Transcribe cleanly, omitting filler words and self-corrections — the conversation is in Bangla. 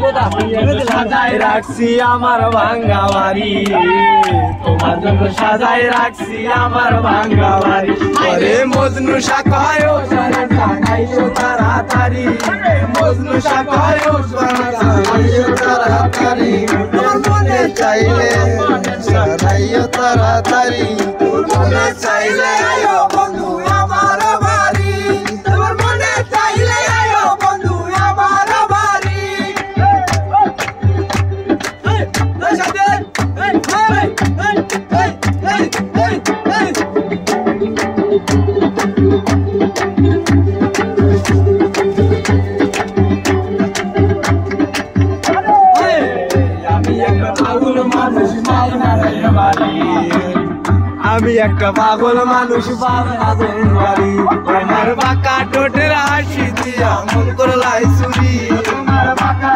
সাজাই রাখছি আমার ভাঙ্গা বাড়ি, তোমার জন্য সাজাই রাখছি আমার ভাঙ্গা বাড়ি। ওরে মজনু শাখায়ও সাজাইও তাড়াতাড়ি, মজনু শাখায়ও সাজাইও তাড়াতাড়ি। তোমার মনে চাইলে সাজাইও তাড়াতাড়ি, মনে চাইলে আয়ো বন্ধু আমার বাড়ি, তোমার মনে চাইলে আয়ো বন্ধু আমার বাড়ি। আমি একটা পাগল মানুষ বাবাদের বাড়ি, আমার বাঁকা ঠোঁটের হাসি দিয়া মন করলাই চুরি, আমার বাঁকা